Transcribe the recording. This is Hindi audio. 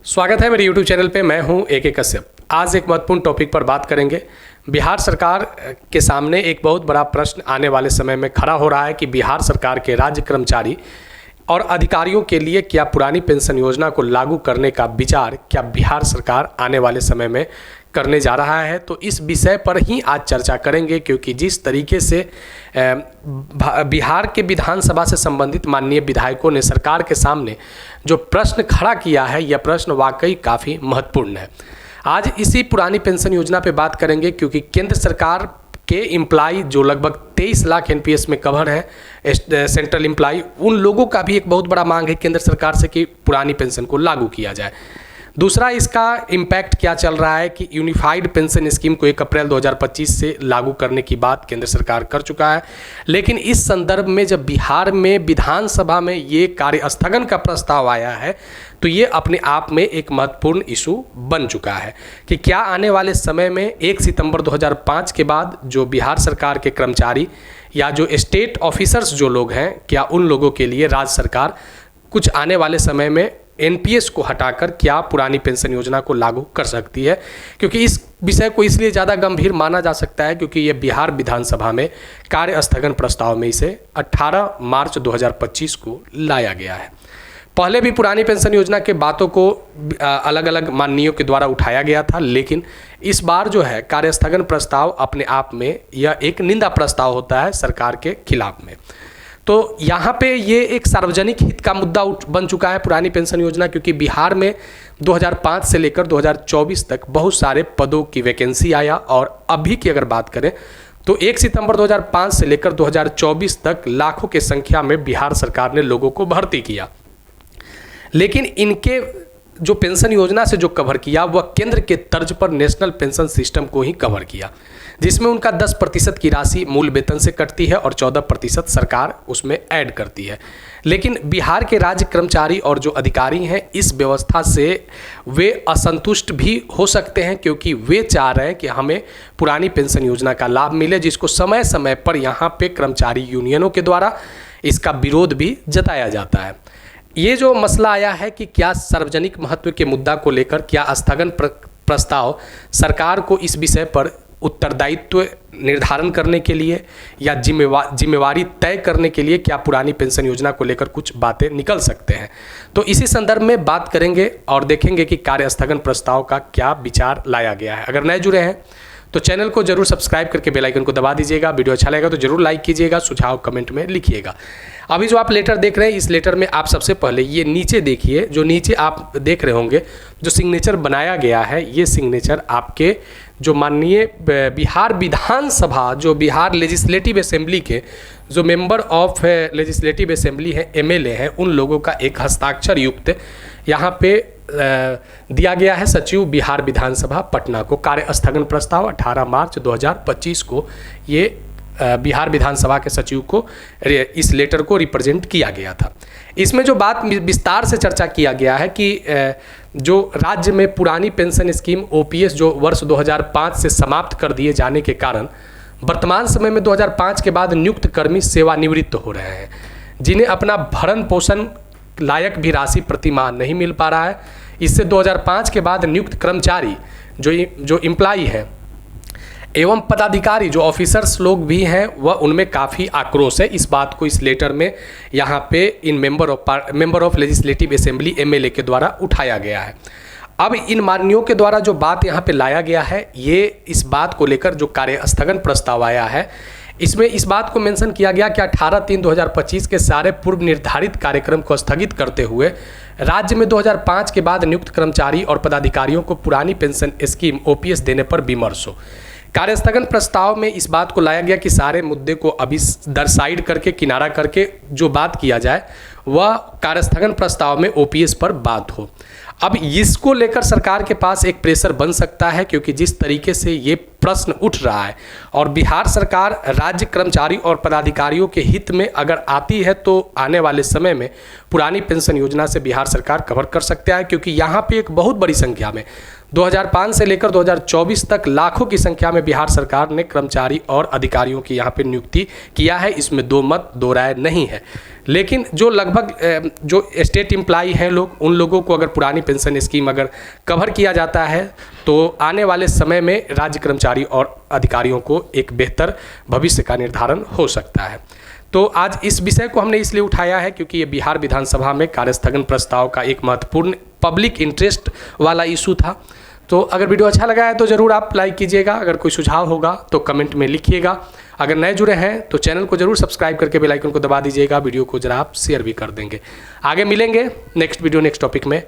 स्वागत है मेरे YouTube चैनल पे। मैं हूं AK कश्यप। आज एक महत्वपूर्ण टॉपिक पर बात करेंगे। बिहार सरकार के सामने एक बहुत बड़ा प्रश्न आने वाले समय में खड़ा हो रहा है कि बिहार सरकार के राज्य कर्मचारी और अधिकारियों के लिए क्या पुरानी पेंशन योजना को लागू करने का विचार क्या बिहार सरकार आने वाले समय में करने जा रहा है। तो इस विषय पर ही आज चर्चा करेंगे, क्योंकि जिस तरीके से बिहार के विधानसभा से संबंधित माननीय विधायकों ने सरकार के सामने जो प्रश्न खड़ा किया है, यह प्रश्न वाकई काफ़ी महत्वपूर्ण है। आज इसी पुरानी पेंशन योजना पे बात करेंगे, क्योंकि केंद्र सरकार के एम्प्लॉय जो लगभग 23 लाख एनपीएस में कवर है, सेंट्रल एम्प्लॉय, उन लोगों का भी एक बहुत बड़ा मांग है केंद्र सरकार से कि पुरानी पेंशन को लागू किया जाए। दूसरा, इसका इम्पैक्ट क्या चल रहा है कि यूनिफाइड पेंशन स्कीम को 1 अप्रैल 2025 से लागू करने की बात केंद्र सरकार कर चुका है, लेकिन इस संदर्भ में जब बिहार में विधानसभा में ये कार्य स्थगन का प्रस्ताव आया है तो ये अपने आप में एक महत्वपूर्ण इशू बन चुका है कि क्या आने वाले समय में 1 सितंबर 2005 के बाद जो बिहार सरकार के कर्मचारी या जो स्टेट ऑफिसर्स जो लोग हैं, क्या उन लोगों के लिए राज्य सरकार कुछ आने वाले समय में एनपीएस को हटाकर क्या पुरानी पेंशन योजना को लागू कर सकती है। क्योंकि इस विषय को इसलिए ज़्यादा गंभीर माना जा सकता है क्योंकि ये बिहार विधानसभा में कार्य स्थगन प्रस्ताव में इसे 18 मार्च 2025 को लाया गया है। पहले भी पुरानी पेंशन योजना के बातों को अलग अलग माननीयों के द्वारा उठाया गया था, लेकिन इस बार जो है कार्य स्थगन प्रस्ताव अपने आप में यह एक निंदा प्रस्ताव होता है सरकार के खिलाफ में। तो यहाँ पे ये एक सार्वजनिक हित का मुद्दा बन चुका है पुरानी पेंशन योजना, क्योंकि बिहार में 2005 से लेकर 2024 तक बहुत सारे पदों की वैकेंसी आया और अभी की अगर बात करें तो 1 सितंबर 2005 से लेकर 2024 तक लाखों की संख्या में बिहार सरकार ने लोगों को भर्ती किया, लेकिन इनके जो पेंशन योजना से जो कवर किया वह केंद्र के तर्ज पर नेशनल पेंशन सिस्टम को ही कवर किया, जिसमें उनका 10% की राशि मूल वेतन से कटती है और 14% सरकार उसमें ऐड करती है। लेकिन बिहार के राज्य कर्मचारी और जो अधिकारी हैं इस व्यवस्था से वे असंतुष्ट भी हो सकते हैं, क्योंकि वे चाह रहे हैं कि हमें पुरानी पेंशन योजना का लाभ मिले, जिसको समय समय पर यहाँ पे कर्मचारी यूनियनों के द्वारा इसका विरोध भी जताया जाता है। ये जो मसला आया है कि क्या सार्वजनिक महत्व के मुद्दा को लेकर क्या स्थगन प्रस्ताव सरकार को इस विषय पर उत्तरदायित्व निर्धारण करने के लिए या जिम्मेवारी तय करने के लिए क्या पुरानी पेंशन योजना को लेकर कुछ बातें निकल सकते हैं, तो इसी संदर्भ में बात करेंगे और देखेंगे कि कार्य स्थगन प्रस्ताव का क्या विचार लाया गया है। अगर नए जुड़े हैं तो चैनल को जरूर सब्सक्राइब करके बेल आइकन को दबा दीजिएगा। वीडियो अच्छा लगेगा तो जरूर लाइक कीजिएगा, सुझाव कमेंट में लिखिएगा। अभी जो आप लेटर देख रहे हैं, इस लेटर में आप सबसे पहले ये नीचे देखिए, जो नीचे आप देख रहे होंगे जो सिग्नेचर बनाया गया है, ये सिग्नेचर आपके जो माननीय बिहार विधानसभा, जो बिहार लेजिस्लेटिव असेंबली के जो मेंबर ऑफ लेजिस्लेटिव असेंबली है, एमएलए हैं, उन लोगों का एक हस्ताक्षर युक्त यहाँ पे दिया गया है सचिव बिहार विधानसभा पटना को। कार्य स्थगन प्रस्ताव 18 मार्च 2025 को ये बिहार विधानसभा के सचिव को इस लेटर को रिप्रेजेंट किया गया था। इसमें जो बात विस्तार से चर्चा किया गया है कि जो राज्य में पुरानी पेंशन स्कीम ओपीएस जो वर्ष 2005 से समाप्त कर दिए जाने के कारण वर्तमान समय में 2005 के बाद नियुक्त कर्मी सेवानिवृत्त हो रहे हैं, जिन्हें अपना भरण पोषण लायक भी राशि प्रतिमाह नहीं मिल पा रहा है। इससे 2005 के बाद नियुक्त कर्मचारी जो एम्प्लॉय हैं एवं पदाधिकारी जो ऑफिसर्स लोग भी हैं, वह उनमें काफ़ी आक्रोश है। इस बात को इस लेटर में यहाँ पे इन member of legislative assembly MLA के द्वारा उठाया गया है। अब इन माननीयों के द्वारा जो बात यहाँ पे लाया गया है, ये इस बात को लेकर जो कार्य स्थगन प्रस्ताव आया है, इसमें इस बात को मेंशन किया गया कि 18/3/2025 के सारे पूर्व निर्धारित कार्यक्रम को स्थगित करते हुए राज्य में 2005 के बाद नियुक्त कर्मचारी और पदाधिकारियों को पुरानी पेंशन स्कीम ओपीएस देने पर विमर्श हो। कार्य स्थगन प्रस्ताव में इस बात को लाया गया कि सारे मुद्दे को अभी साइड करके किनारा करके जो बात किया जाए वह कार्य स्थगन प्रस्ताव में ओपीएस पर बात हो। अब इसको लेकर सरकार के पास एक प्रेशर बन सकता है, क्योंकि जिस तरीके से ये प्रश्न उठ रहा है और बिहार सरकार राज्य कर्मचारी और पदाधिकारियों के हित में अगर आती है तो आने वाले समय में पुरानी पेंशन योजना से बिहार सरकार कवर कर सकता है, क्योंकि यहाँ पे एक बहुत बड़ी संख्या में 2005 से लेकर 2024 तक लाखों की संख्या में बिहार सरकार ने कर्मचारी और अधिकारियों की यहाँ पे नियुक्ति किया है। इसमें दो मत दो राय नहीं है। लेकिन जो लगभग जो स्टेट एम्प्लॉई हैं लोग, उन लोगों को अगर पुरानी पेंशन स्कीम अगर कवर किया जाता है तो आने वाले समय में राज्य कर्मचारी और अधिकारियों को एक बेहतर भविष्य का निर्धारण हो सकता है। तो आज इस विषय को हमने इसलिए उठाया है क्योंकि ये बिहार विधानसभा में कार्यस्थगन प्रस्ताव का एक महत्वपूर्ण पब्लिक इंटरेस्ट वाला इशू था। तो अगर वीडियो अच्छा लगा है तो ज़रूर आप लाइक कीजिएगा, अगर कोई सुझाव होगा तो कमेंट में लिखिएगा। अगर नए जुड़े हैं तो चैनल को ज़रूर सब्सक्राइब करके बेल आइकन को दबा दीजिएगा, वीडियो को ज़रा आप शेयर भी कर देंगे। आगे मिलेंगे नेक्स्ट वीडियो नेक्स्ट टॉपिक में।